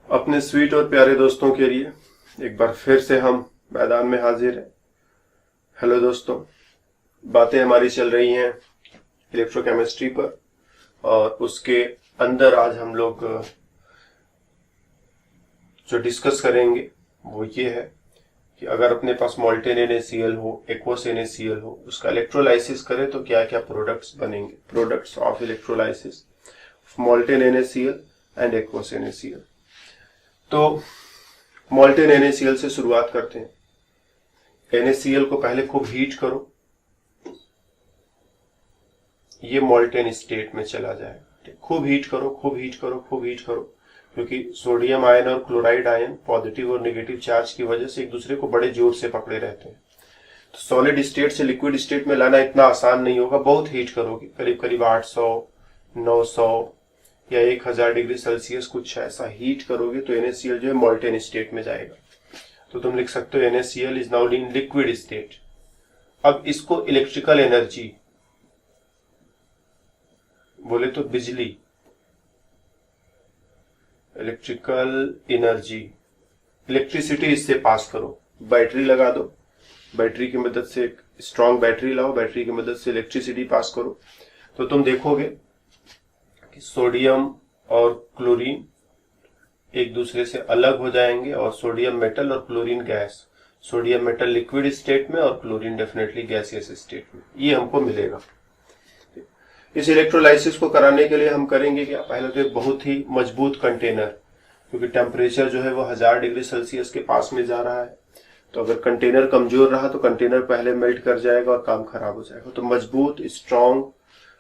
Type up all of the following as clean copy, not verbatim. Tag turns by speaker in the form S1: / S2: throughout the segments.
S1: अपने स्वीट और प्यारे दोस्तों के लिए एक बार फिर से हम मैदान में हाजिर हैं। हेलो दोस्तों, बातें हमारी चल रही हैं इलेक्ट्रोकेमिस्ट्री पर और उसके अंदर आज हम लोग जो डिस्कस करेंगे वो ये है कि अगर अपने पास मोल्टेन NaCl हो, एक्वस NaCl हो, उसका इलेक्ट्रोलाइसिस करें तो क्या क्या प्रोडक्ट्स बनेंगे। Products of electrolysis molten NaCl and aqueous NaCl। तो मोल्टेन NaCl से शुरुआत करते हैं। NaCl को पहले खूब हीट करो, ये मोल्टेन स्टेट में चला जाएगा। खूब हीट करो, खूब हीट करो, खूब हीट करो, क्योंकि सोडियम आयन और क्लोराइड आयन पॉजिटिव और नेगेटिव चार्ज की वजह से एक दूसरे को बड़े जोर से पकड़े रहते हैं। तो सॉलिड स्टेट से लिक्विड स्टेट में लाना इतना आसान नहीं होगा। बहुत हीट करोगे, करीब करीब 800, 900 या 1000 डिग्री सेल्सियस कुछ ऐसा हीट करोगे तो NaCl जो है मोल्टेन स्टेट में जाएगा। तो तुम लिख सकते हो NaCl is now in liquid state. अब इसको इलेक्ट्रिकल एनर्जी बोले तो बिजली, इलेक्ट्रिकल एनर्जी, इलेक्ट्रिसिटी इससे पास करो। बैटरी लगा दो, बैटरी की मदद से, एक स्ट्रॉन्ग बैटरी लाओ, बैटरी की मदद से इलेक्ट्रिसिटी पास करो। तो तुम देखोगे कि सोडियम और क्लोरीन एक दूसरे से अलग हो जाएंगे और सोडियम मेटल और chlorine gas, sodium metal liquid state में और क्लोरीन डेफिनेटली गैसियस स्टेट में, ये हमको मिलेगा। इस इलेक्ट्रोलाइसिस को कराने के लिए हम करेंगे क्या, पहले तो एक बहुत ही मजबूत कंटेनर, क्योंकि टेम्परेचर जो है वो 1000 डिग्री सेल्सियस के पास में जा रहा है। तो अगर कंटेनर कमजोर रहा तो कंटेनर पहले मेल्ट कर जाएगा और काम खराब हो जाएगा। तो मजबूत, स्ट्रॉन्ग,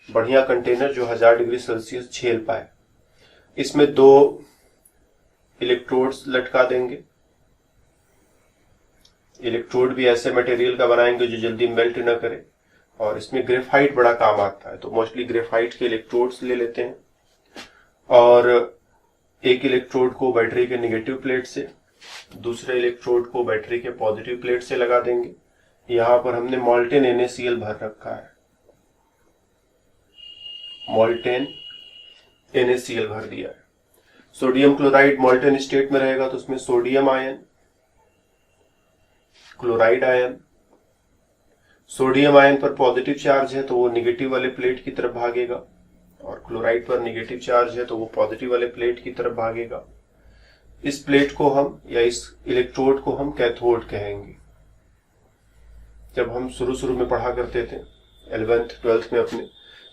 S1: बढ़िया कंटेनर जो 1000 डिग्री सेल्सियस झेल पाए। इसमें 2 इलेक्ट्रोड्स लटका देंगे। इलेक्ट्रोड भी ऐसे मटेरियल का बनाएंगे जो जल्दी मेल्ट न करे, और इसमें ग्रेफाइट बड़ा काम आता है, तो मोस्टली ग्रेफाइट के इलेक्ट्रोड्स ले लेते हैं। और एक इलेक्ट्रोड को बैटरी के नेगेटिव प्लेट से, दूसरे इलेक्ट्रोड को बैटरी के पॉजिटिव प्लेट से लगा देंगे। यहां पर हमने मोल्टेन NaCl भर रखा है, मोल्टेन NaCl भर दिया है। सोडियम क्लोराइड मोल्टेन स्टेट में रहेगा तो उसमें sodium ion, chloride ion, sodium ion पर पॉजिटिव चार्ज है तो वो निगेटिव वाले प्लेट की तरफ भागेगा, और क्लोराइड पर नेगेटिव चार्ज है तो वो पॉजिटिव वाले प्लेट की तरफ भागेगा। इस प्लेट को हम, या इस इलेक्ट्रोड को हम कैथोड कहेंगे। जब हम शुरू में पढ़ा करते थे 11th 12th में अपने,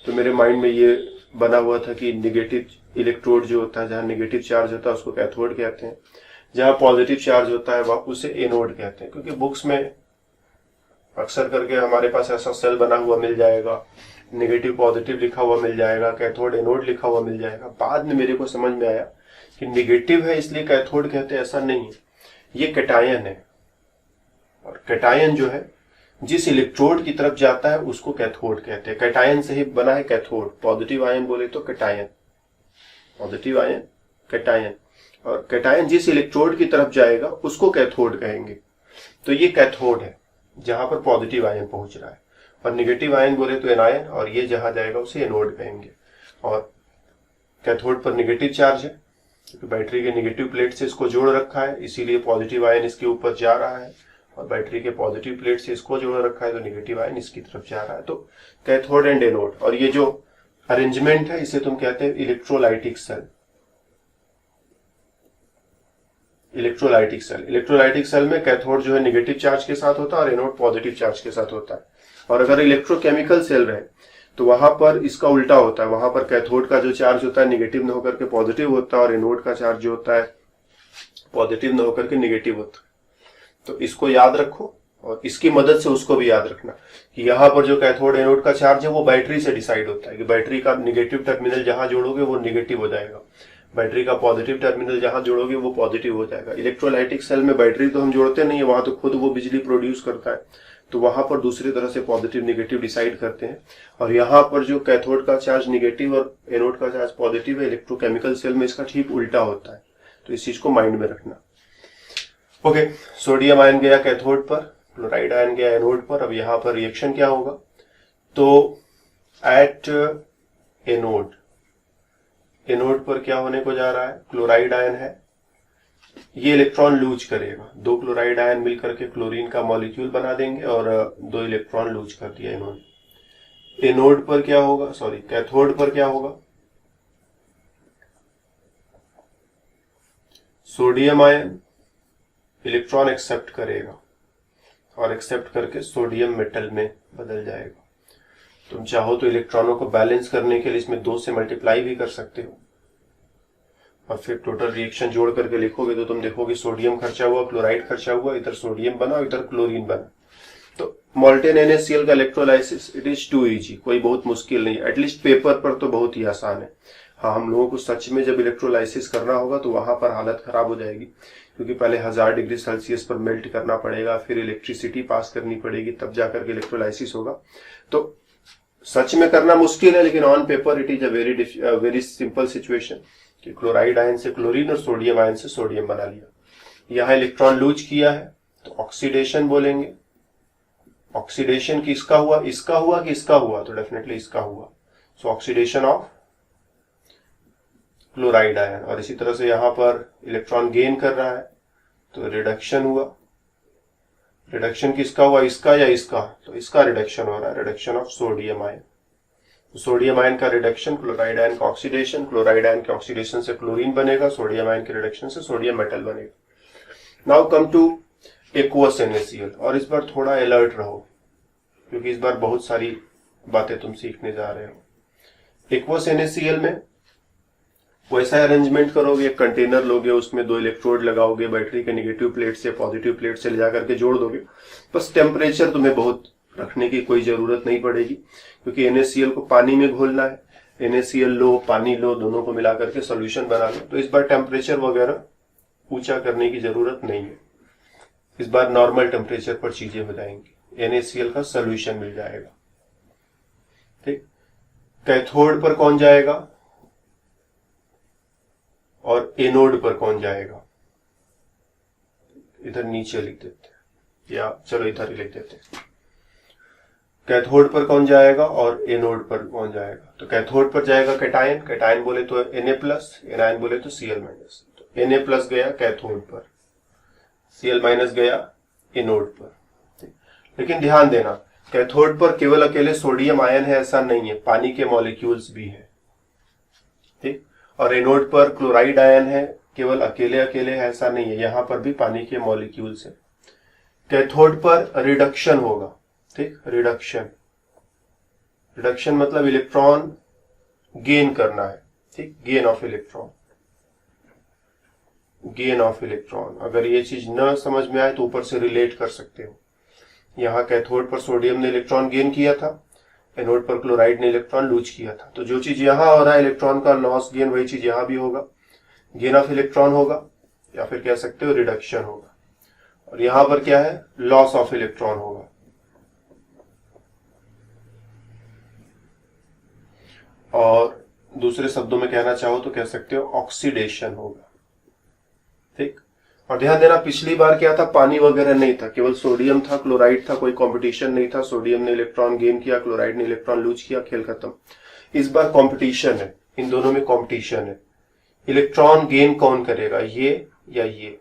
S1: तो मेरे माइंड में ये बना हुआ था कि निगेटिव इलेक्ट्रोड जो होता है, जहां नेगेटिव चार्ज होता है उसको कैथोड कहते हैं, जहां पॉजिटिव चार्ज होता है वह उसे एनोड कहते हैं। क्योंकि बुक्स में अक्सर करके हमारे पास ऐसा सेल बना हुआ मिल जाएगा, नेगेटिव पॉजिटिव लिखा हुआ मिल जाएगा, कैथोड एनोड लिखा हुआ मिल जाएगा। बाद में मेरे को समझ में आया कि नेगेटिव है इसलिए कैथोड कहते हैं, ऐसा नहीं है, ये कैटायन है। और कैटायन जो है जिस इलेक्ट्रोड की तरफ जाता है उसको कैथोड कहते हैं। कैटायन से ही बना है कैथोड। पॉजिटिव आयन बोले तो कैटायन, पॉजिटिव आयन कैटायन, और कैटायन जिस इलेक्ट्रोड की तरफ जाएगा उसको कैथोड कहेंगे। तो ये कैथोड है जहां पर पॉजिटिव आयन पहुंच रहा है, और नेगेटिव आयन बोले तो एनायन, और ये जहां जाएगा उसे एनोड कहेंगे। और कैथोड पर नेगेटिव चार्ज है क्योंकि बैटरी के नेगेटिव प्लेट से इसको जोड़ रखा है, इसीलिए पॉजिटिव आयन इसके ऊपर जा रहा है, और बैटरी के पॉजिटिव प्लेट से इसको जोड़ रखा है तो नेगेटिव आयन इसकी तरफ जा रहा है। तो कैथोड एंड एनोड, और ये जो अरेंजमेंट है इसे तुम कहते हैं electrolytic cell. Electrolytic cell, electrolytic cell में कैथोड जो है नेगेटिव चार्ज के साथ होता है और एनोड पॉजिटिव चार्ज के साथ होता है। और अगर इलेक्ट्रोकेमिकल सेल रहे तो वहां पर इसका उल्टा होता है, वहां पर कैथोड का जो चार्ज होता है नेगेटिव न होकर के पॉजिटिव होता है, और एनोड का चार्ज जो होता है पॉजिटिव न होकर के नेगेटिव होता है। तो इसको याद रखो, और इसकी मदद से उसको भी याद रखना कि यहाँ पर जो कैथोड एनोड का चार्ज है वो बैटरी से डिसाइड होता है, कि बैटरी का नेगेटिव टर्मिनल जहां जोड़ोगे वो नेगेटिव हो जाएगा, बैटरी का पॉजिटिव टर्मिनल जहां जोड़ोगे वो पॉजिटिव हो जाएगा। इलेक्ट्रोलाइटिक सेल में बैटरी तो हम जोड़ते नहीं है, वहां तो खुद वो बिजली प्रोड्यूस करता है, तो वहां पर दूसरी तरह से पॉजिटिव नेगेटिव डिसाइड करते हैं। और यहाँ पर जो कैथोड का चार्ज नेगेटिव और एनोड का चार्ज पॉजिटिव है, इलेक्ट्रोकेमिकल सेल में इसका ठीक उल्टा होता है। तो इस चीज को माइंड में रखना। ओके, सोडियम आयन गया कैथोड पर, क्लोराइड आयन गया एनोड पर। अब यहाँ पर रिएक्शन क्या होगा, तो एट एनोड, एनोड पर क्या होने को जा रहा है, क्लोराइड आयन है ये इलेक्ट्रॉन लूज करेगा, 2 क्लोराइड आयन मिलकर के क्लोरीन का मॉलिक्यूल बना देंगे और 2 इलेक्ट्रॉन लूज कर दिया इन्होंने। एनोड पर क्या होगा, सॉरी कैथोड पर क्या होगा, सोडियम आयन इलेक्ट्रॉन एक्सेप्ट करेगा और एक्सेप्ट करके सोडियम मेटल में बदल जाएगा। तुम चाहो तो इलेक्ट्रॉनों को बैलेंस करने के लिए इसमें 2 से मल्टीप्लाई भी कर सकते हो और फिर टोटल रिएक्शन जोड़ करके लिखोगे तो तुम देखोगे सोडियम खर्चा हुआ, क्लोराइड खर्चा हुआ, इधर सोडियम बना और इधर क्लोरीन बना। तो मोल्टेन NaCl का electrolysis it is too easy, कोई बहुत मुश्किल नहीं, एटलीस्ट पेपर पर तो बहुत ही आसान है। हाँ, हम लोगों को सच में जब इलेक्ट्रोलाइसिस करना होगा तो वहां पर हालत खराब हो जाएगी, क्योंकि पहले 1000 डिग्री सेल्सियस पर मेल्ट करना पड़ेगा, फिर इलेक्ट्रिसिटी पास करनी पड़ेगी, तब जाकर के इलेक्ट्रोलाइसिस होगा। तो सच में करना मुश्किल है, लेकिन on paper it is a very simple situation कि क्लोराइड आयन से क्लोरीन और सोडियम आयन से सोडियम बना लिया। यहां इलेक्ट्रॉन लूज किया है तो ऑक्सीडेशन बोलेंगे। ऑक्सीडेशन किसका हुआ, इसका हुआ कि इसका हुआ, तो डेफिनेटली इसका हुआ। सो ऑक्सीडेशन ऑफ क्लोराइड आयन। और इसी तरह से यहां पर इलेक्ट्रॉन गेन कर रहा है तो रिडक्शन हुआ। रिडक्शन किसका हुआ, इसका या इसका, तो इसका रिडक्शन हो रहा है, reduction of sodium ion. Sodium ion का रिडक्शन, क्लोराइड आयन का ऑक्सीडेशन, क्लोराइड आयन के ऑक्सीडेशन से क्लोरीन बनेगा, सोडियम आयन के रिडक्शन से सोडियम मेटल बनेगा। Now come two aqueous NaCl। और इस बार थोड़ा अलर्ट रहो, क्योंकि इस बार बहुत सारी बातें तुम सीखने जा रहे हो। एक्वस NaCl में वैसा अरेंजमेंट करोगे, एक कंटेनर लोगे, उसमें 2 इलेक्ट्रोड लगाओगे, बैटरी के नेगेटिव प्लेट से पॉजिटिव प्लेट से ले जाकर के जोड़ दोगे। बस टेम्परेचर तुम्हें बहुत रखने की कोई जरूरत नहीं पड़ेगी, क्योंकि NaCl को पानी में घोलना है। NaCl लो, पानी लो, दोनों को मिला करके सोल्यूशन बना लो। तो इस बार टेम्परेचर वगैरह ऊंचा करने की जरूरत नहीं है, इस बार नॉर्मल टेम्परेचर पर चीजें हो जाएंगी, NaCl का सोल्यूशन मिल जाएगा। ठीक, कैथोड पर कौन जाएगा और एनोड पर कौन जाएगा, इधर नीचे लिख देते हैं, या चलो इधर ही लिख देते हैं। कैथोड पर कौन जाएगा और एनोड पर कौन जाएगा। तो कैथोड पर जाएगा कैटायन, कैटायन बोले तो Na+, एनायन बोले तो Cl-। तो Na+ गया कैथोड पर, Cl- गया एनोड पर। लेकिन ध्यान देना, कैथोड पर केवल अकेले सोडियम आयन है ऐसा नहीं है, पानी के मॉलिक्यूल्स भी है। ठीक, और एनोड पर क्लोराइड आयन है, केवल अकेले अकेले है ऐसा नहीं है, यहां पर भी पानी के मॉलिक्यूल्स है। कैथोड पर रिडक्शन होगा। ठीक, रिडक्शन, रिडक्शन मतलब इलेक्ट्रॉन गेन करना है। ठीक, gain of electron, gain of electron. अगर ये चीज न समझ में आए तो ऊपर से रिलेट कर सकते हो। यहां कैथोड पर सोडियम ने इलेक्ट्रॉन गेन किया था, एनोड पर क्लोराइड ने इलेक्ट्रॉन लूज किया था। तो जो चीज यहां हो रहा है इलेक्ट्रॉन का लॉस गेन, वही चीज यहां भी होगा, गेन ऑफ इलेक्ट्रॉन होगा, या फिर कह सकते हो रिडक्शन होगा। और यहां पर क्या है, लॉस ऑफ इलेक्ट्रॉन होगा। और दूसरे शब्दों में कहना चाहो तो कह सकते हो ऑक्सीडेशन होगा। ठीक, और ध्यान देना पिछली बार क्या था, पानी वगैरह नहीं था, केवल सोडियम था, क्लोराइड था, कोई कंपटीशन नहीं था। सोडियम ने इलेक्ट्रॉन गेन किया, क्लोराइड ने इलेक्ट्रॉन लूज किया, खेल खत्म। इस बार कंपटीशन है, इन दोनों में कंपटीशन है। इलेक्ट्रॉन गेन कौन करेगा, ये या ये।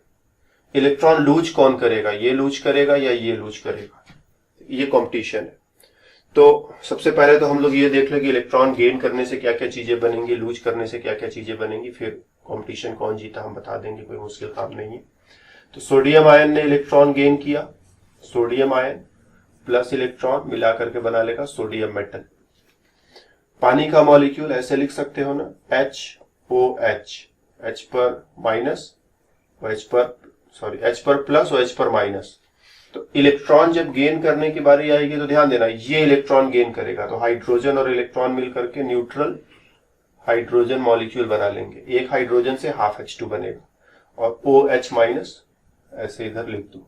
S1: इलेक्ट्रॉन लूज कौन करेगा, ये लूज करेगा या ये लूज करेगा, ये कंपटीशन है। तो सबसे पहले तो हम लोग ये देख लें कि इलेक्ट्रॉन गेन करने से क्या क्या चीजें बनेंगी, लूज करने से क्या क्या चीजें बनेंगी, फिर कंपटीशन कौन जीता हम बता देंगे, कोई मुश्किल काम नहीं है। तो सोडियम आयन ने इलेक्ट्रॉन गेन किया, सोडियम आयन प्लस इलेक्ट्रॉन मिला करके बना लेगा सोडियम मेटल। पानी का मॉलिक्यूल ऐसे लिख सकते हो ना, HOH, H पर माइनस और H पर प्लस और H पर माइनस। तो इलेक्ट्रॉन जब गेन करने की बारी आएगी तो ध्यान देना, ये इलेक्ट्रॉन गेन करेगा तो हाइड्रोजन और इलेक्ट्रॉन मिलकर के न्यूट्रल हाइड्रोजन मॉलिक्यूल बना लेंगे। एक हाइड्रोजन से हाफ H2 बनेगा और OH माइनस ऐसे इधर लिख दो।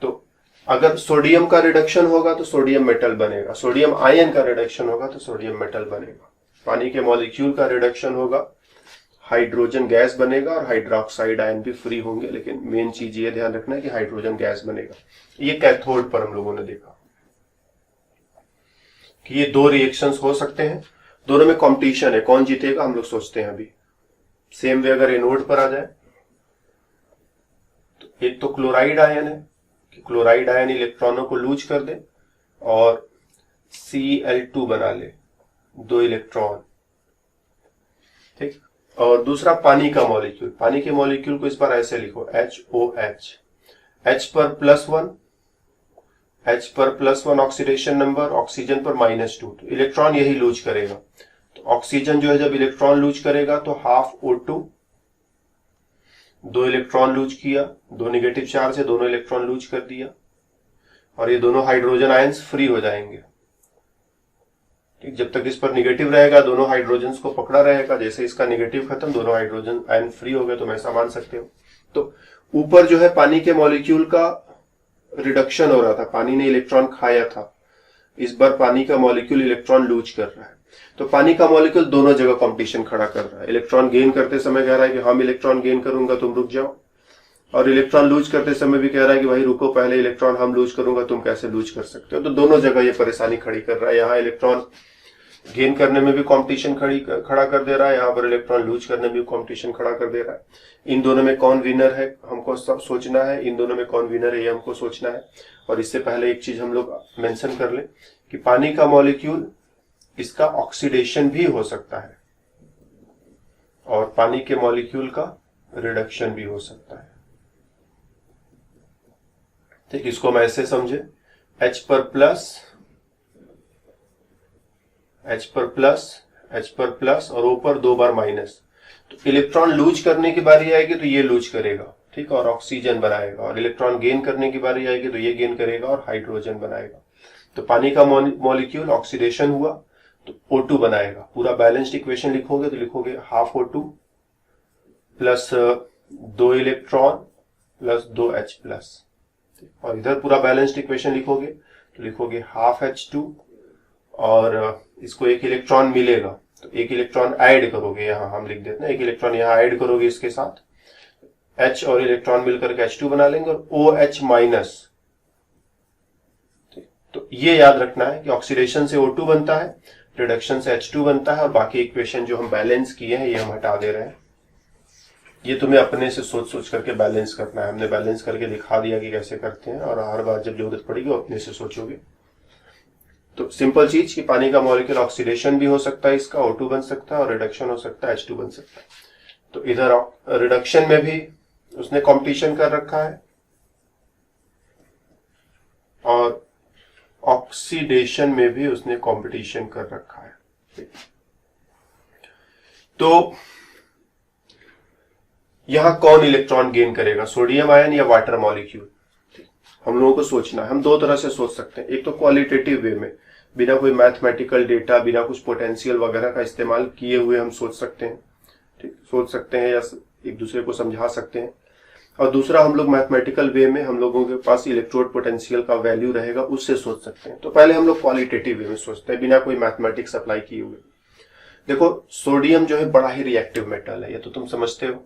S1: तो अगर सोडियम का रिडक्शन होगा तो सोडियम मेटल बनेगा, सोडियम आयन का रिडक्शन होगा तो सोडियम मेटल बनेगा। पानी के मॉलिक्यूल का रिडक्शन होगा, हाइड्रोजन गैस बनेगा और हाइड्रोक्साइड आयन भी फ्री होंगे। लेकिन मेन चीज ये ध्यान रखना है कि हाइड्रोजन गैस बनेगा। ये कैथोड पर हम लोगों ने देखा कि ये 2 रिएक्शंस हो सकते हैं, दोनों में कंपटीशन है, कौन जीतेगा हम लोग सोचते हैं अभी। सेम वे अगर एनोड पर आ जाए एक तो क्लोराइड आयन है कि क्लोराइड आयन इलेक्ट्रॉनों को लूज कर दे और Cl2 बना ले, 2 इलेक्ट्रॉन, ठीक। और दूसरा पानी का मॉलिक्यूल, पानी के मॉलिक्यूल को इस बार ऐसे लिखो HOH, H पर +1, H पर +1 ऑक्सीडेशन नंबर, ऑक्सीजन पर -2, तो इलेक्ट्रॉन यही लूज करेगा। तो ऑक्सीजन जो है जब इलेक्ट्रॉन लूज करेगा तो हाफ O2, 2 इलेक्ट्रॉन लूज किया, 2 नेगेटिव चार्ज है, दोनों इलेक्ट्रॉन लूज कर दिया और ये दोनों हाइड्रोजन आयंस फ्री हो जाएंगे, ठीक। जब तक इस पर नेगेटिव रहेगा दोनों हाइड्रोजन को पकड़ा रहेगा, जैसे इसका नेगेटिव खत्म दोनों हाइड्रोजन आयन फ्री हो गए, तुम ऐसा मान सकते हो। तो ऊपर जो है पानी के मॉलिक्यूल का रिडक्शन हो रहा था, पानी ने इलेक्ट्रॉन खाया था, इस बार पानी का मॉलिक्यूल इलेक्ट्रॉन लूज कर रहा है। तो पानी का मॉलिक्यूल दोनों जगह कंपटीशन खड़ा कर रहा है, इलेक्ट्रॉन गेन करते समय कह रहा है कि हम इलेक्ट्रॉन गेन करूंगा तुम रुक जाओ, और इलेक्ट्रॉन लूज करते समय भी कह रहा है कि भाई रुको, पहले इलेक्ट्रॉन हम लूज करूंगा, तुम कैसे लूज कर सकते हो। तो दोनों जगह ये परेशानी खड़ी कर रहा है, यहाँ इलेक्ट्रॉन गेन करने में भी कंपटीशन खड़ा कर दे रहा है, यहाँ पर इलेक्ट्रॉन लूज करने में भी कंपटीशन खड़ा कर दे रहा है। इन दोनों में कौन विनर है हमको सब सोचना है, इन दोनों में कौन विनर है ये हमको सोचना है। और इससे पहले एक चीज हम लोग मेंशन कर ले कि पानी का मॉलिक्यूल इसका ऑक्सीडेशन भी हो सकता है और पानी के मॉलिक्यूल का रिडक्शन भी हो सकता है, ठीक। इसको हम ऐसे समझे, H पर प्लस, H पर प्लस और O पर 2 बार माइनस, तो इलेक्ट्रॉन लूज करने की बारी आएगी तो ये लूज करेगा, ठीक, और ऑक्सीजन बनाएगा, और इलेक्ट्रॉन गेन करने की बारी आएगी तो ये गेन करेगा और हाइड्रोजन बनाएगा। तो पानी का मॉलिक्यूल ऑक्सीडेशन हुआ तो O2 बनाएगा। पूरा बैलेंस्ड इक्वेशन लिखोगे तो लिखोगे half O2 plus 2 electron plus 2 H plus, और इधर पूरा बैलेंस्ड इक्वेशन लिखोगे तो लिखोगे हाफ H2 और इसको 1 इलेक्ट्रॉन मिलेगा तो 1 इलेक्ट्रॉन ऐड करोगे, यहां हम लिख देते हैं 1 इलेक्ट्रॉन यहां ऐड करोगे इसके साथ, H और इलेक्ट्रॉन मिलकर के H2 बना लेंगे और OH माइनस। तो ये याद रखना है कि ऑक्सीडेशन से O2 बनता है, रिडक्शन से H2 बनता है, और बाकी इक्वेशन जो हम बैलेंस किए हैं ये हम हटा दे रहे हैं। ये तुम्हें अपने से सोच सोच करके बैलेंस करना है, हमने बैलेंस करके दिखा दिया कि कैसे करते हैं, और हर बार जब जरूरत पड़ेगी अपने से सोचोगे। तो सिंपल चीज कि पानी का मॉलिक्यूल ऑक्सीडेशन भी हो सकता है, इसका O2 बन सकता है, और रिडक्शन हो सकता है H2 बन सकता है। तो इधर रिडक्शन में भी उसने कंपटीशन कर रखा है और ऑक्सीडेशन में भी उसने कंपटीशन कर रखा है। तो यहां कौन इलेक्ट्रॉन गेन करेगा, सोडियम आयन या वाटर मॉलिक्यूल, हम लोगों को सोचना है। हम दो तरह से सोच सकते हैं, एक तो क्वालिटेटिव वे में, बिना कोई मैथमेटिकल डेटा, बिना कुछ पोटेंशियल वगैरह का इस्तेमाल किए हुए हम सोच सकते हैं, ठीक, सोच सकते हैं या एक दूसरे को समझा सकते हैं। और दूसरा हम लोग मैथमेटिकल वे में, हम लोगों के पास इलेक्ट्रोड पोटेंशियल का वैल्यू रहेगा, उससे सोच सकते हैं। तो पहले हम लोग क्वालिटेटिव वे में सोचते हैं, बिना कोई मैथमेटिक्स अप्लाई किए हुए। देखो सोडियम जो है बड़ा ही रिएक्टिव मेटल है, ये तो तुम समझते हो।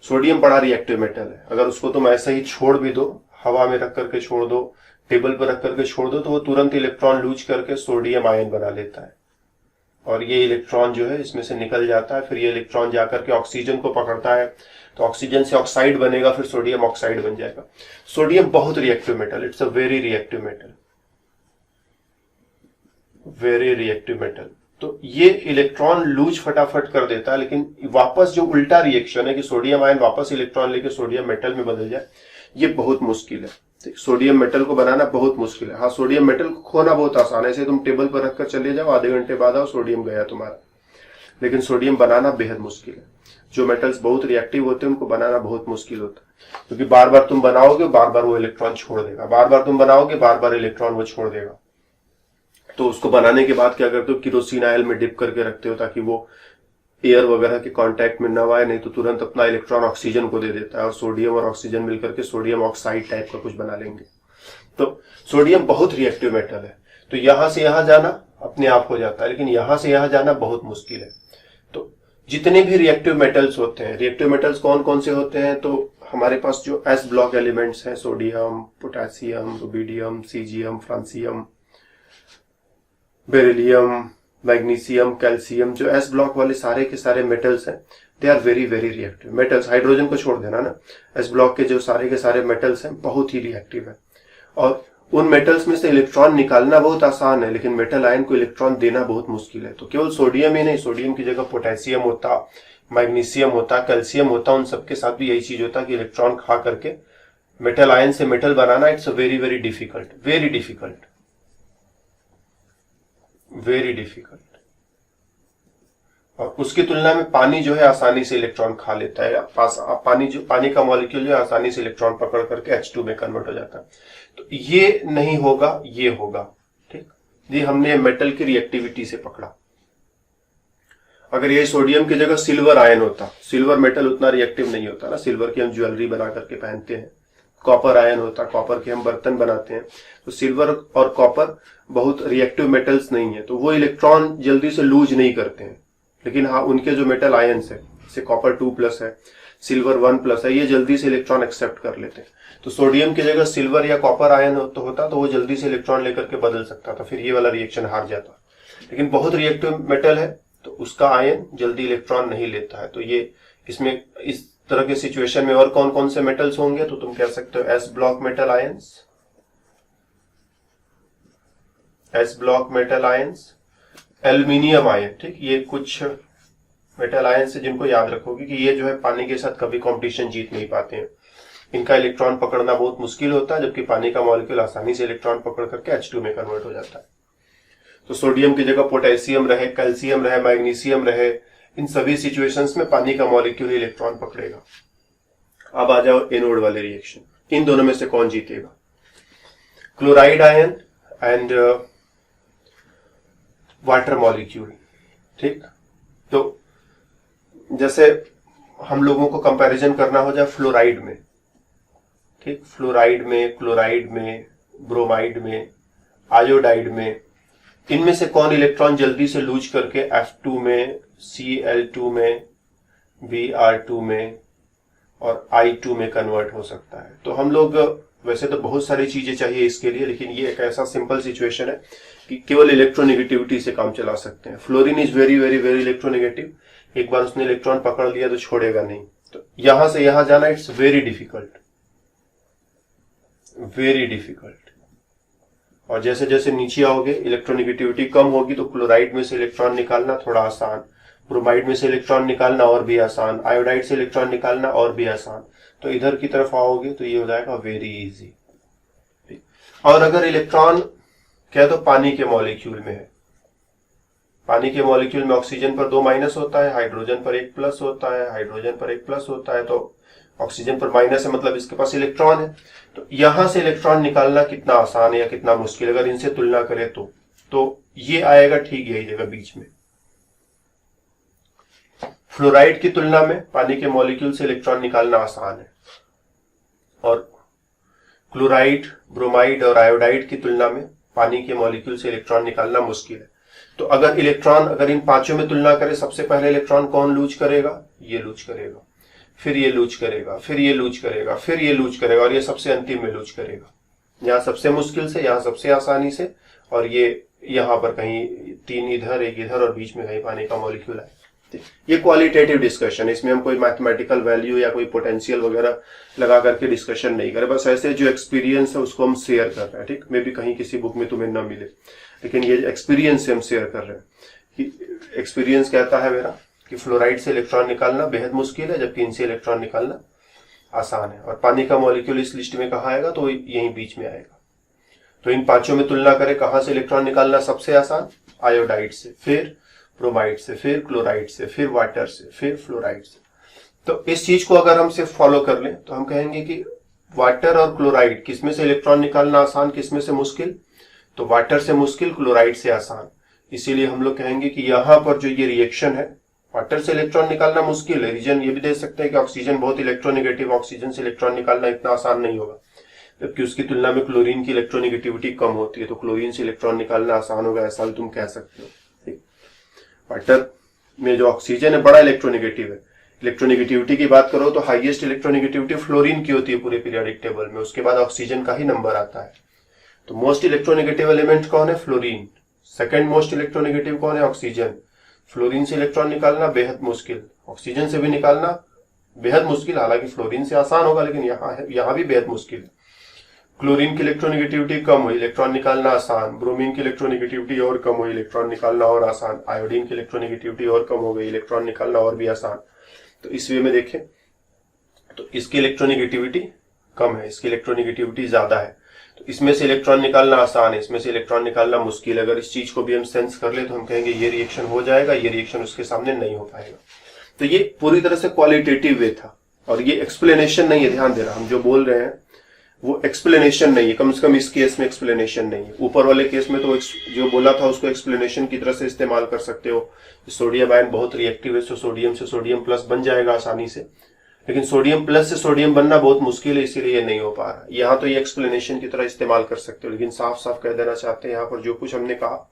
S1: सोडियम बड़ा रिएक्टिव मेटल है, अगर उसको तुम ऐसे ही छोड़ भी दो, हवा में रख करके छोड़ दो, टेबल पर रख करके छोड़ दो, तो वो तुरंत इलेक्ट्रॉन लूज करके सोडियम आयन बना लेता है, और ये इलेक्ट्रॉन जो है इसमें से निकल जाता है। फिर ये इलेक्ट्रॉन जाकर के ऑक्सीजन को पकड़ता है, तो ऑक्सीजन से ऑक्साइड बनेगा, फिर सोडियम ऑक्साइड बन जाएगा। सोडियम बहुत reactive metal, it's a very reactive metal, very reactive metal. तो ये इलेक्ट्रॉन लूज फटाफट कर देता है, लेकिन वापस जो उल्टा रिएक्शन है कि सोडियम आयन वापस इलेक्ट्रॉन लेके सोडियम मेटल में बदल जाए, ये बहुत मुश्किल है। सोडियम मेटल को बनाना बहुत मुश्किल है। हाँ, सोडियम मेटल को खोना बहुत आसान है, ऐसे तुम टेबल पर रखकर चले जाओ, आधे घंटे बाद आओ, सोडियम गया तुम्हारा। लेकिन सोडियम बनाना बेहद मुश्किल है। जो मेटल्स बहुत रिएक्टिव होते हैं उनको बनाना बहुत मुश्किल होता है, क्योंकि बार बार तुम बनाओगे, बार बार वो इलेक्ट्रॉन छोड़ देगा, बार बार तुम बनाओगे, बार बार इलेक्ट्रॉन वो छोड़ देगा। तो उसको बनाने के बाद क्या करते हो, केरोसिन ऑयल में डिप करके रखते हो ताकि वो एयर वगैरह के कांटेक्ट में न आए, नहीं तो तुरंत अपना इलेक्ट्रॉन ऑक्सीजन को दे देता है, और सोडियम और ऑक्सीजन मिलकर के सोडियम ऑक्साइड टाइप का कुछ बना लेंगे। तो सोडियम बहुत रिएक्टिव मेटल है, तो यहां से यहां जाना अपने आप हो जाता है, लेकिन यहां से यहां जाना बहुत मुश्किल है। तो जितने भी रिएक्टिव मेटल्स होते हैं, रिएक्टिव मेटल्स कौन कौन से होते हैं, तो हमारे पास जो एस ब्लॉक एलिमेंट्स हैं, sodium, potassium, rubidium, caesium, francium, beryllium, magnesium, calcium, जो एस ब्लॉक वाले सारे के सारे मेटल्स हैं, they are very very reactive. Metals, hydrogen को छोड़ देना ना, एस ब्लॉक के जो सारे के सारे मेटल्स हैं बहुत ही रिएक्टिव है, और उन मेटल्स में से इलेक्ट्रॉन निकालना बहुत आसान है, लेकिन मेटल आयन को इलेक्ट्रॉन देना बहुत मुश्किल है। तो केवल सोडियम ही नहीं, सोडियम की जगह पोटेशियम होता, मैग्नीशियम होता, कैल्शियम होता, उन सबके साथ भी यही चीज होता कि इलेक्ट्रॉन खा करके मेटल आयन से metal banana it's very very difficult, very difficult, very difficult. और उसकी तुलना में पानी जो है आसानी से इलेक्ट्रॉन खा लेता है। पानी का मॉलिक्यूल जो है आसानी से इलेक्ट्रॉन पकड़ करके H2 में कन्वर्ट हो जाता है। तो ये नहीं होगा, ये होगा, ठीक। ये हमने मेटल की रिएक्टिविटी से पकड़ा। अगर ये सोडियम की जगह सिल्वर आयन होता, सिल्वर मेटल उतना रिएक्टिव नहीं होता ना, सिल्वर की हम ज्वेलरी बना करके पहनते हैं। कॉपर आयन होता, कॉपर के हम बर्तन बनाते हैं। तो सिल्वर और कॉपर बहुत रिएक्टिव मेटल्स नहीं है, तो वो इलेक्ट्रॉन जल्दी से लूज नहीं करते हैं। लेकिन हाँ, उनके जो मेटल आयन्स है, जैसे कॉपर 2+ है, सिल्वर 1+ है, ये जल्दी से इलेक्ट्रॉन एक्सेप्ट कर लेते हैं। तो सोडियम की जगह सिल्वर या कॉपर आयन होता तो वो जल्दी से इलेक्ट्रॉन लेकर के बदल सकता था, फिर ये वाला रिएक्शन हार जाता। लेकिन बहुत रिएक्टिव मेटल है तो उसका आयन जल्दी इलेक्ट्रॉन नहीं लेता है। तो ये इसमें इस तरह के सिचुएशन में और कौन कौन से मेटल्स होंगे, तो तुम कह सकते हो S block metal ions, S block metal ions, aluminium ion, ठीक। ये कुछ मेटल आयंस जिनको याद रखोगे कि ये जो है पानी के साथ कभी कंपटीशन जीत नहीं पाते हैं। इनका इलेक्ट्रॉन पकड़ना बहुत मुश्किल होता है, जबकि पानी का मॉलिक्यूल आसानी से इलेक्ट्रॉन पकड़ करके H2 में कन्वर्ट हो जाता है। तो सोडियम की जगह पोटेशियम रहे, कैल्शियम रहे, मैग्नीशियम रहे, इन सभी सिचुएशंस में पानी का मॉलिक्यूल इलेक्ट्रॉन पकड़ेगा। अब आ जाओ एनोड वाले रिएक्शन, इन दोनों में से कौन जीतेगा? Chloride ion and water molecule, ठीक। तो जैसे हम लोगों को कंपैरिजन करना हो जाए फ्लोराइड में, ठीक, फ्लोराइड में, क्लोराइड में, ब्रोमाइड में, आयोडाइड में, इनमें से कौन इलेक्ट्रॉन जल्दी से लूज करके F2 में, Cl2 में, Br2 में और I2 में कन्वर्ट हो सकता है? तो हम लोग, वैसे तो बहुत सारी चीजें चाहिए इसके लिए, लेकिन ये एक ऐसा सिंपल सिचुएशन है कि केवल इलेक्ट्रोनेगेटिविटी से काम चला सकते हैं। Fluorine is very very very electronegative, एक बार उसने इलेक्ट्रॉन पकड़ लिया तो छोड़ेगा नहीं। तो यहां से यहां जाना it's very difficult, very difficult. और जैसे जैसे नीचे आओगे इलेक्ट्रोनेगेटिविटी कम होगी, तो क्लोराइड में से इलेक्ट्रॉन निकालना थोड़ा आसान, ब्रोमाइड में से इलेक्ट्रॉन निकालना और भी आसान, आयोडाइड से इलेक्ट्रॉन निकालना और भी आसान। तो इधर की तरफ आओगे तो ये हो जाएगा वेरी इजी। और अगर इलेक्ट्रॉन कह दो पानी के मॉलिक्यूल में है, पानी के मॉलिक्यूल में ऑक्सीजन पर 2- होता है, हाइड्रोजन पर 1+ होता है, हाइड्रोजन पर 1+ होता है, तो ऑक्सीजन पर माइनस है, मतलब इसके पास इलेक्ट्रॉन है। तो यहां से इलेक्ट्रॉन निकालना कितना आसान है या कितना मुश्किल, अगर इनसे तुलना करें तो ये आएगा ठीक यही जगह बीच में। फ्लोराइड की तुलना में पानी के मॉलिक्यूल से इलेक्ट्रॉन निकालना आसान है, और क्लोराइड, ब्रोमाइड और आयोडाइड की तुलना में पानी के मॉलिक्यूल से इलेक्ट्रॉन निकालना मुश्किल है। तो अगर इन पांचों में तुलना करें, सबसे पहले इलेक्ट्रॉन कौन लूज करेगा? ये लूज करेगा, फिर ये लूज करेगा, फिर ये लूज करेगा, फिर ये लूज करेगा, और ये सबसे अंतिम में लूज करेगा। यहां सबसे मुश्किल से, यहां सबसे आसानी से, और ये यहां पर कहीं 3 इधर, 1 इधर, और बीच में कहीं पानी का मॉलिक्यूल है। ये क्वालिटेटिव डिस्कशन है, इसमें हम कोई मैथमेटिकल वैल्यू या कोई पोटेंशियल वगैरह लगा करके डिस्कशन नहीं करें, बस ऐसे जो एक्सपीरियंस है उसको हम शेयर कर रहे हैं, ठीक। मे भी कहीं किसी बुक में तुम्हें ना मिले, लेकिन ये एक्सपीरियंस से हम शेयर कर रहे हैं कि एक्सपीरियंस कहता है मेरा कि फ्लोराइड से इलेक्ट्रॉन निकालना बेहद मुश्किल है, जबकि इनसे इलेक्ट्रॉन निकालना आसान है। और पानी का मॉलिक्यूल इस लिस्ट में कहाँ आएगा? तो यहीं बीच में आएगा। तो इन पांचों में तुलना करें, कहां से इलेक्ट्रॉन निकालना सबसे आसान? आयोडाइड से, फिर ब्रोमाइड से, फिर क्लोराइड से, फिर वाटर से, फिर फ्लोराइड से। तो इस चीज को अगर हम सिर्फ फॉलो कर लें तो हम कहेंगे कि वाटर और क्लोराइड किसमें से इलेक्ट्रॉन निकालना आसान, किसमें से मुश्किल? तो वाटर से मुश्किल, क्लोराइड से आसान। इसीलिए हम लोग कहेंगे कि यहाँ पर जो ये रिएक्शन है, वाटर से इलेक्ट्रॉन निकालना मुश्किल है। रीजन ये भी दे सकते हैं कि ऑक्सीजन बहुत इलेक्ट्रोनेगेटिव, ऑक्सीजन से इलेक्ट्रॉन निकालना इतना आसान नहीं होगा, जबकि उसकी तुलना में क्लोरीन की इलेक्ट्रोनेगेटिविटी कम होती है, तो क्लोरीन से इलेक्ट्रॉन निकालना आसान होगा, ऐसा तुम कह सकते हो। वाटर में जो ऑक्सीजन है बड़ा इलेक्ट्रोनेगेटिव है। इलेक्ट्रोनेगेटिविटी की बात करो तो हाईएस्ट इलेक्ट्रोनेगेटिविटी फ्लोरीन की होती है पूरे पीरियोडिक टेबल में, उसके बाद ऑक्सीजन का ही नंबर आता है। तो मोस्ट इलेक्ट्रोनेगेटिव एलिमेंट कौन है? फ्लोरीन। सेकंड मोस्ट इलेक्ट्रोनेगेटिव कौन है? ऑक्सीजन। फ्लोरीन से इलेक्ट्रॉन निकालना बेहद मुश्किल, ऑक्सीजन से भी निकालना बेहद मुश्किल, हालांकि फ्लोरीन से आसान होगा, लेकिन यहाँ भी बेहद मुश्किल है। क्लोरीन की इलेक्ट्रोनेगेटिविटी कम हुई, इलेक्ट्रॉन निकालना आसान। ब्रोमीन की इलेक्ट्रोनेगेटिविटी और कम हुई, इलेक्ट्रॉन निकालना और आसान। आयोडीन की इलेक्ट्रोनेगेटिविटी और कम हो गई, इलेक्ट्रॉन निकालना और भी आसान। तो इस वे में देखें तो इसकी इलेक्ट्रोनेगेटिविटी कम है, इसकी इलेक्ट्रोनेगेटिविटी ज्यादा है। तो इसमें से इलेक्ट्रॉन निकालना आसान है, इसमें से इलेक्ट्रॉन निकालना मुश्किल। अगर इस चीज को भी हम सेंस कर ले तो हम कहेंगे ये रिएक्शन हो जाएगा, ये रिएक्शन उसके सामने नहीं हो पाएगा। तो ये पूरी तरह से क्वालिटेटिव वे था, और ये एक्सप्लेनेशन नहीं है। ध्यान देना, हम जो बोल रहे हैं वो एक्सप्लेनेशन नहीं है, कम से कम इस केस में एक्सप्लेनेशन नहीं है। ऊपर वाले केस में तो जो बोला था उसको एक्सप्लेनेशन की तरह से इस्तेमाल कर सकते हो। सोडियम आयन बहुत रिएक्टिव है, तो सोडियम से सोडियम प्लस बन जाएगा आसानी से, लेकिन सोडियम प्लस से सोडियम बनना बहुत मुश्किल है, इसीलिए ये नहीं हो पा रहा। यहाँ तो ये एक्सप्लेनेशन की तरह इस्तेमाल कर सकते हो, लेकिन साफ साफ कह देना चाहते हैं यहाँ पर जो कुछ हमने कहा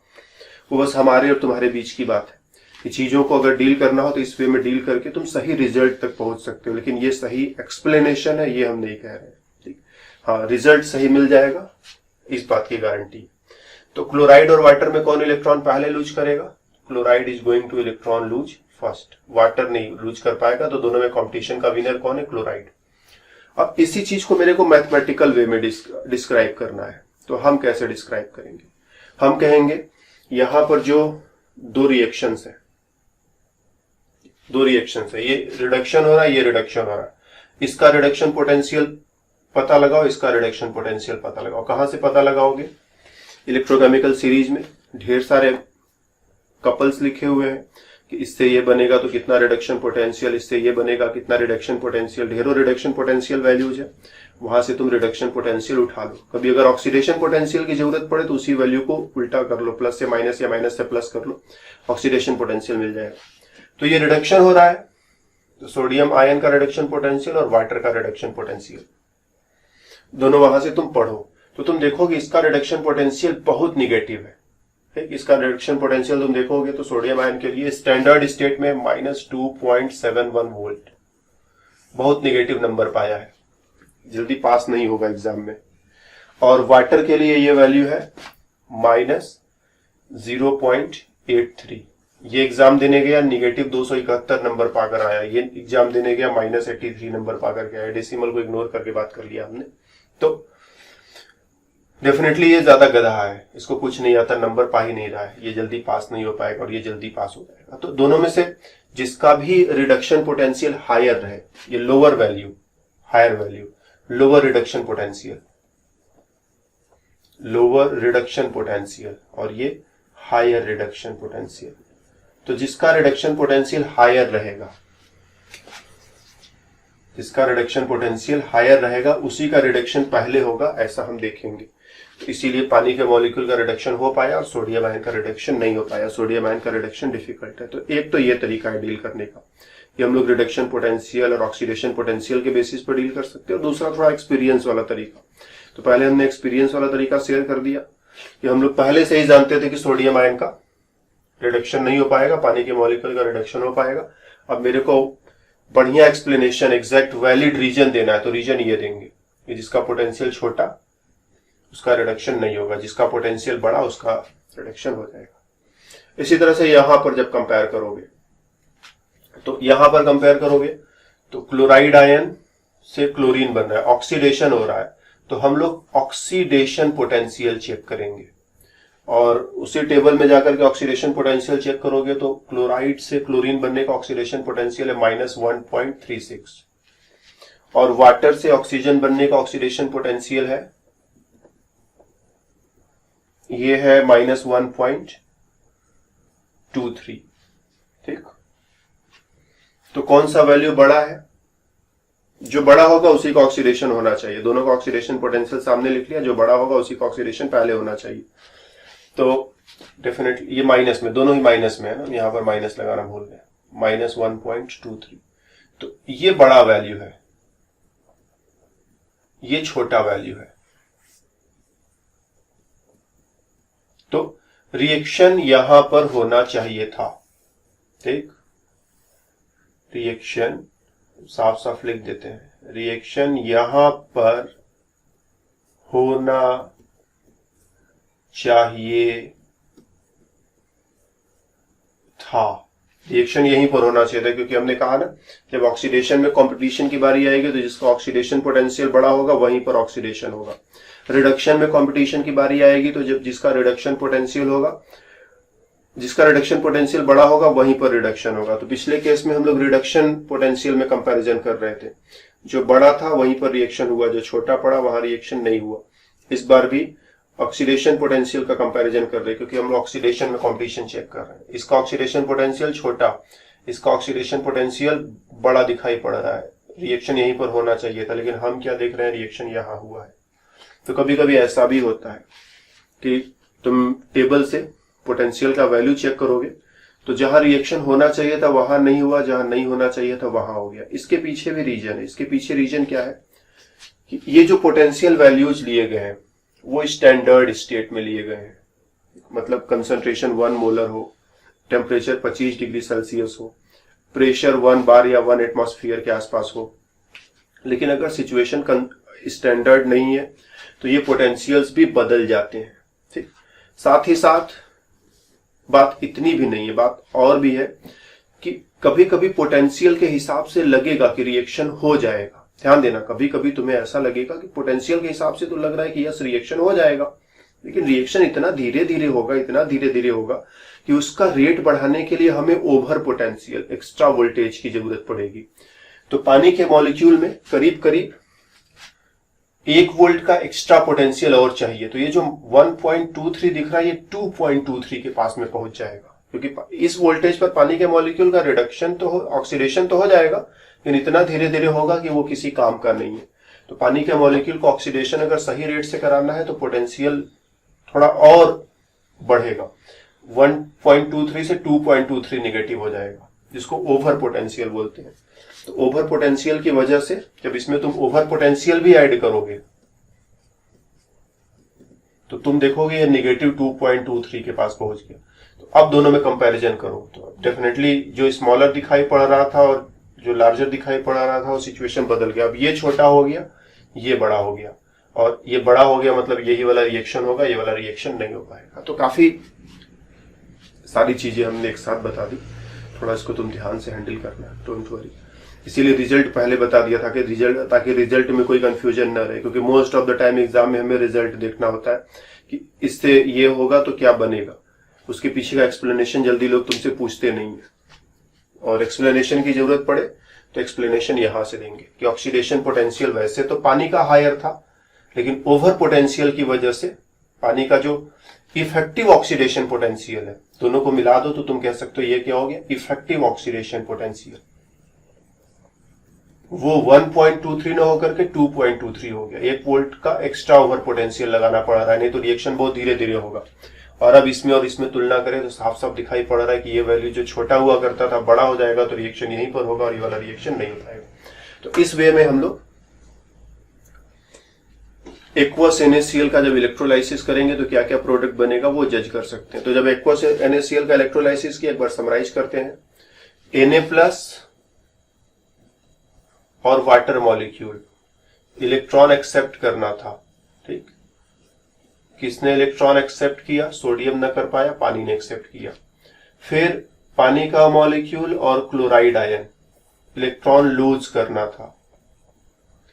S1: वो बस हमारे और तुम्हारे बीच की बात है। कि चीजों को अगर डील करना हो तो इस वे में डील करके तुम सही रिजल्ट तक पहुंच सकते हो, लेकिन ये सही एक्सप्लेनेशन है ये हम नहीं कह रहे हैं। ठीक, हाँ, रिजल्ट सही मिल जाएगा इस बात की गारंटी। तो क्लोराइड और वाटर में कौन इलेक्ट्रॉन पहले लूज करेगा? Chloride is going two electron lose first, water नहीं लूज कर पाएगा। तो दोनों में कंपटीशन का विनर कौन है? क्लोराइड। अब इसी चीज को मेरे को मैथमेटिकल वे में डिस्क्राइब करना है, तो हम कैसे डिस्क्राइब करेंगे? हम कहेंगे यहां पर जो दो रिएक्शंस है, ये रिडक्शन हो रहा है, ये रिडक्शन हो रहा है। इसका रिडक्शन पोटेंशियल पता लगाओ, इसका रिडक्शन पोटेंशियल पता लगाओ। कहां से पता लगाओगे? इलेक्ट्रोकेमिकल सीरीज में ढेर सारे कपल्स लिखे हुए हैं कि इससे ये बनेगा तो कितना रिडक्शन पोटेंशियल, इससे ये बनेगा कितना रिडक्शन पोटेंशियल। ढेरों रिडक्शन पोटेंशियल वैल्यूज है, वहां से तुम रिडक्शन पोटेंशियल उठा लो। कभी अगर ऑक्सीडेशन पोटेंशियल की जरूरत पड़े तो उसी वैल्यू को उल्टा कर लो, प्लस से माइनस या माइनस से प्लस कर लो, ऑक्सीडेशन पोटेंशियल मिल जाएगा। तो ये रिडक्शन हो रहा है, तो सोडियम आयन का रिडक्शन पोटेंशियल और वाटर का रिडक्शन पोटेंशियल दोनों वहां से तुम पढ़ो तो तुम देखोगे इसका रिडक्शन पोटेंशियल बहुत निगेटिव है। ठीक, इसका रिडक्शन पोटेंशियल तुम देखोगे तो सोडियम आयन के लिए स्टैंडर्ड स्टेट में -2.71 वोल्ट, बहुत निगेटिव नंबर पाया है, जल्दी पास नहीं होगा एग्जाम में। और वाटर के लिए ये वैल्यू है -0.83। ये एग्जाम देने गया निगेटिव 271 नंबर पाकर आया, ये एग्जाम देने गया -83 नंबर पाकर के आया। डेसिमल को इग्नोर करके बात कर लिया हमने। तो डेफिनेटली ये ज्यादा गधा है, इसको कुछ नहीं आता, नंबर पा ही नहीं रहा है, ये जल्दी पास नहीं हो पाएगा और ये जल्दी पास हो जाएगा। तो दोनों में से जिसका भी रिडक्शन पोटेंशियल हायर रहे, ये lower value higher value, lower reduction potential और ये हायर रिडक्शन पोटेंशियल। तो जिसका रिडक्शन पोटेंशियल हायर रहेगा, जिसका रिडक्शन पोटेंशियल हायर रहेगा उसी का रिडक्शन पहले होगा, ऐसा हम देखेंगे। इसीलिए पानी के मॉलिक्यूल का रिडक्शन हो पाया और सोडियम आयन का रिडक्शन नहीं हो पाया। सोडियम आयन का रिडक्शन डिफिकल्ट है। तो एक तो ये तरीका है डील करने का, कि हम लोग रिडक्शन पोटेंशियल और ऑक्सीडेशन पोटेंशियल के बेसिस पर डील कर सकते हैं। और दूसरा थोड़ा एक्सपीरियंस वाला तरीका। तो पहले हमने एक्सपीरियंस वाला तरीका शेयर कर दिया कि हम लोग पहले से ही जानते थे कि सोडियम आयन का रिडक्शन नहीं हो पाएगा, पानी के मॉलिक्यूल का रिडक्शन हो पाएगा। अब मेरे को बढ़िया एक्सप्लेनेशन, एग्जैक्ट वैलिड रीजन देना है, तो रीजन ये देंगे कि जिसका पोटेंशियल छोटा उसका रिडक्शन नहीं होगा, जिसका पोटेंशियल बड़ा उसका रिडक्शन हो जाएगा। इसी तरह से यहां पर जब कंपेयर करोगे तो क्लोराइड आयन से क्लोरीन बन रहा है, ऑक्सीडेशन हो रहा है, तो हम लोग ऑक्सीडेशन पोटेंशियल चेक करेंगे। और उसी टेबल में जाकर के ऑक्सीडेशन पोटेंशियल चेक करोगे तो क्लोराइड से क्लोरीन बनने का ऑक्सीडेशन पोटेंशियल है -1.36 और वाटर से ऑक्सीजन बनने का ऑक्सीडेशन पोटेंशियल है, ये है -1.23। ठीक, तो कौन सा वैल्यू बड़ा है? जो बड़ा होगा उसी का ऑक्सीडेशन होना चाहिए। दोनों का ऑक्सीडेशन पोटेंशियल सामने लिख लिया, जो बड़ा होगा उसी का ऑक्सीडेशन पहले होना चाहिए। तो डेफिनेटली ये माइनस में, दोनों ही माइनस में है ना, यहां पर माइनस लगाना भूल गए, -1.23। तो ये बड़ा वैल्यू है, ये छोटा वैल्यू है। तो रिएक्शन यहां पर होना चाहिए था। ठीक, रिएक्शन साफ साफ लिख देते हैं, रिएक्शन यहां पर होना चाहिए था। रिएक्शन यहीं पर होना चाहिए था, क्योंकि हमने कहा ना जब ऑक्सीडेशन में कंपटीशन की बारी आएगी तो जिसका ऑक्सीडेशन पोटेंशियल बड़ा होगा वहीं पर ऑक्सीडेशन होगा। रिडक्शन में कंपटीशन की बारी आएगी तो जब जिसका रिडक्शन पोटेंशियल बड़ा होगा वहीं पर रिडक्शन होगा। तो पिछले केस में हम लोग रिडक्शन पोटेंशियल में कंपैरिजन कर रहे थे, जो बड़ा था वहीं पर रिएक्शन हुआ, जो छोटा पड़ा वहां रिएक्शन नहीं हुआ। इस बार भी ऑक्सीडेशन पोटेंशियल का कंपैरिजन कर रहे हैं, क्योंकि हम लोग ऑक्सीडेशन में कंपटीशन चेक कर रहे हैं। इसका ऑक्सीडेशन पोटेंशियल छोटा, इसका ऑक्सीडेशन पोटेंशियल बड़ा दिखाई पड़ रहा है, रिएक्शन यहीं पर होना चाहिए था, लेकिन हम क्या देख रहे हैं, रिएक्शन यहां हुआ है। तो कभी कभी ऐसा भी होता है कि तुम टेबल से पोटेंशियल का वैल्यू चेक करोगे तो जहां रिएक्शन होना चाहिए था वहां नहीं हुआ, जहां नहीं होना चाहिए था वहां हो गया। इसके पीछे भी रीजन है। इसके पीछे रीजन क्या है कि ये जो पोटेंशियल वैल्यूज लिए गए हैं वो स्टैंडर्ड स्टेट में लिए गए हैं, मतलब कंसंट्रेशन 1 मोलर हो, टेम्परेचर 25 डिग्री सेल्सियस हो, प्रेशर 1 बार या 1 एटमॉस्फेयर के आसपास हो। लेकिन अगर सिचुएशन स्टैंडर्ड नहीं है तो ये पोटेंशियल्स भी बदल जाते हैं। ठीक, साथ ही साथ बात इतनी भी नहीं है, बात और भी है कि कभी कभी पोटेंशियल के हिसाब से लगेगा कि रिएक्शन हो जाएगा। ध्यान देना, कभी कभी तुम्हें ऐसा लगेगा कि पोटेंशियल के हिसाब से तो लग रहा है कि यस रिएक्शन हो जाएगा, लेकिन रिएक्शन इतना धीरे धीरे होगा कि उसका रेट बढ़ाने के लिए हमें ओवर पोटेंशियल, एक्स्ट्रा वोल्टेज की जरूरत पड़ेगी। तो पानी के मॉलिक्यूल में करीब करीब 1 वोल्ट का एक्स्ट्रा पोटेंशियल और चाहिए। तो ये जो 1.23 दिख रहा है ये 2.23 के पास में पहुंच जाएगा, क्योंकि इस वोल्टेज पर पानी के मॉलिक्यूल का रिडक्शन तो ऑक्सीडेशन तो हो जाएगा, लेकिन इतना धीरे धीरे होगा कि वो किसी काम का नहीं है। तो पानी के मॉलिक्यूल को ऑक्सीडेशन अगर सही रेट से कराना है तो पोटेंशियल थोड़ा और बढ़ेगा, 1.23 से 2.23 नेगेटिव हो जाएगा, जिसको ओवर पोटेंशियल बोलते हैं। तो ओवर पोटेंशियल की वजह से जब इसमें तुम ओवर पोटेंशियल भी ऐड करोगे तो तुम देखोगे ये नेगेटिव 2.23 के पास पहुंच गया। तो अब दोनों में कंपैरिजन करो तो डेफिनेटली जो स्मॉलर दिखाई पड़ रहा था और जो लार्जर दिखाई पड़ रहा था वो सिचुएशन बदल गया। अब ये छोटा हो गया, ये बड़ा हो गया, और ये बड़ा हो गया मतलब यही वाला रिएक्शन होगा, ये वाला रिएक्शन नहीं हो पाएगा। तो काफी सारी चीजें हमने एक साथ बता दी, थोड़ा इसको तुम ध्यान से हैंडल करना, डोंट वरी। इसीलिए रिजल्ट पहले बता दिया था कि ताकि रिजल्ट में कोई कंफ्यूजन न रहे, क्योंकि most of the time exam में हमें रिजल्ट देखना होता है कि इससे ये होगा तो क्या बनेगा, उसके पीछे का एक्सप्लेनेशन जल्दी लोग तुमसे पूछते नहीं है, और एक्सप्लेनेशन की जरूरत पड़े तो एक्सप्लेनेशन यहां से देंगे कि ऑक्सीडेशन पोटेंशियल वैसे तो पानी का हायर था, लेकिन ओवर पोटेंशियल की वजह से पानी का जो इफेक्टिव ऑक्सीडेशन पोटेंशियल है, दोनों को मिला दो तो तुम कह सकते हो ये क्या हो गया, इफेक्टिव ऑक्सीडेशन पोटेंशियल, वो 1.23 न होकर के 2.23 हो गया। 1 वोल्ट का एक्स्ट्रा ओवर पोटेंशियल लगाना पड़ रहा है, नहीं तो रिएक्शन बहुत धीरे धीरे होगा। और अब इसमें और इसमें तुलना करें तो साफ साफ दिखाई पड़ रहा है कि ये वैल्यू जो छोटा हुआ करता था बड़ा हो जाएगा, तो रिएक्शन यहीं पर होगा और ये वाला रिएक्शन नहीं हो पाएगा। तो इस वे में हम लोग एक्वस NaCl का जब इलेक्ट्रोलाइसिस करेंगे तो क्या क्या प्रोडक्ट बनेगा वो जज कर सकते हैं। तो जब एक्वस NaCl का इलेक्ट्रोलाइसिस की एक बार समराइज करते हैं, Na+ और वाटर मॉलिक्यूल इलेक्ट्रॉन एक्सेप्ट करना था। ठीक, किसने इलेक्ट्रॉन एक्सेप्ट किया, सोडियम न कर पाया, पानी ने एक्सेप्ट किया। फिर पानी का मॉलिक्यूल और क्लोराइड आयन इलेक्ट्रॉन लूज करना था,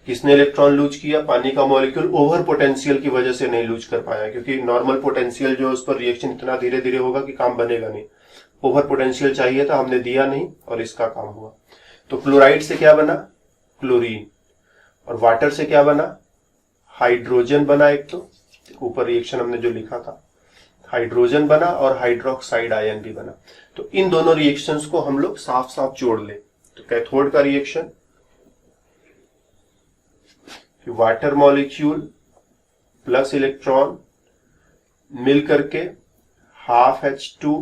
S1: किसने इलेक्ट्रॉन लूज किया, पानी का मॉलिक्यूल ओवर पोटेंशियल की वजह से नहीं लूज कर पाया, क्योंकि नॉर्मल पोटेंशियल जो उस पर रिएक्शन इतना धीरे धीरे होगा कि काम बनेगा नहीं, ओवर पोटेंशियल चाहिए था, हमने दिया नहीं और इसका काम हुआ। तो क्लोराइड से क्या बना, क्लोरीन, और वाटर से क्या बना, हाइड्रोजन बना। एक तो ऊपर रिएक्शन हमने जो लिखा था हाइड्रोजन बना और हाइड्रोक्साइड आयन भी बना। तो इन दोनों रिएक्शंस को हम लोग साफ साफ जोड़ ले तो कैथोड का reaction, water molecule plus electron मिल करके हाफ H2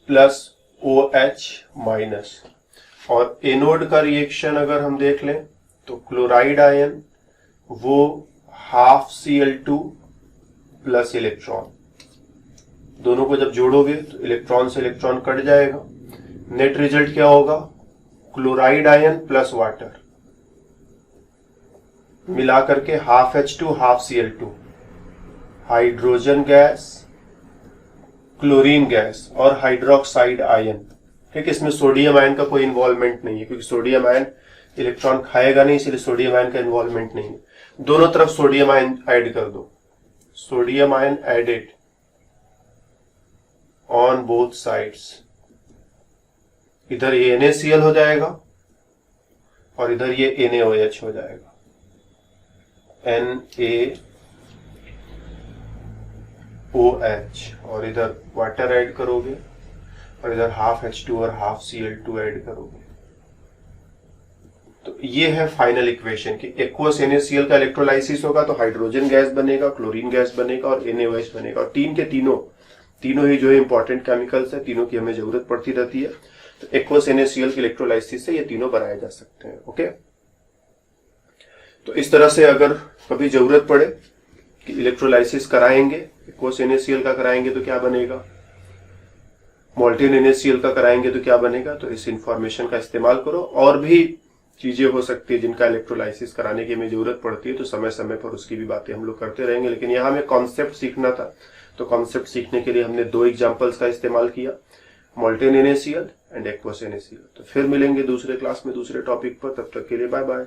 S1: प्लस OH-, और एनोड का रिएक्शन अगर हम देख लें तो क्लोराइड आयन वो हाफ Cl2 प्लस इलेक्ट्रॉन, दोनों को जब जोड़ोगे तो इलेक्ट्रॉन से इलेक्ट्रॉन कट जाएगा, नेट रिजल्ट क्या होगा, क्लोराइड आयन प्लस वाटर मिला करके half H2 half Cl2, hydrogen gas chlorine gas और हाइड्रोक्साइड आयन। ठीक है, इसमें सोडियम आयन का कोई इन्वॉल्वमेंट नहीं है, क्योंकि सोडियम आयन इलेक्ट्रॉन खाएगा नहीं, इसलिए सोडियम आयन का इन्वॉल्वमेंट नहीं है। दोनों तरफ सोडियम आयन ऐड कर दो, sodium ion added on both sides. इधर ये NaCl हो जाएगा और इधर ये NaOH हो जाएगा, NaOH, और इधर वाटर ऐड करोगे और इधर हाफ H2 और हाफ Cl2 ऐड करोगे। तो ये है फाइनल इक्वेशन कि एक्वस NaCl का इलेक्ट्रोलाइसिस होगा तो हाइड्रोजन गैस बनेगा, क्लोरीन गैस बनेगा और NaOH बनेगा। और तीन के तीनों ही जो है इंपॉर्टेंट केमिकल्स है, तीनों की हमें जरूरत पड़ती रहती है। तो एक्वस NaCl के इलेक्ट्रोलाइसिस से ये तीनों बनाए जा सकते हैं। ओके, तो इस तरह से अगर कभी जरूरत पड़े कि इलेक्ट्रोलाइसिस कराएंगे, एक्वस NaCl का कराएंगे तो क्या बनेगा, मोल्टेन NaCl का कराएंगे तो क्या बनेगा, तो इस इंफॉर्मेशन का इस्तेमाल करो। और भी चीजें हो सकती है जिनका इलेक्ट्रोलाइसिस कराने की हमें जरूरत पड़ती है, तो समय समय पर उसकी भी बातें हम लोग करते रहेंगे। लेकिन यहाँ हमें कॉन्सेप्ट सीखना था, तो कॉन्सेप्ट सीखने के लिए हमने 2 एग्जाम्पल्स का इस्तेमाल किया, molten NaCl and aqueous NaCl। तो फिर मिलेंगे दूसरे क्लास में दूसरे टॉपिक पर, तब तक के लिए बाय बाय।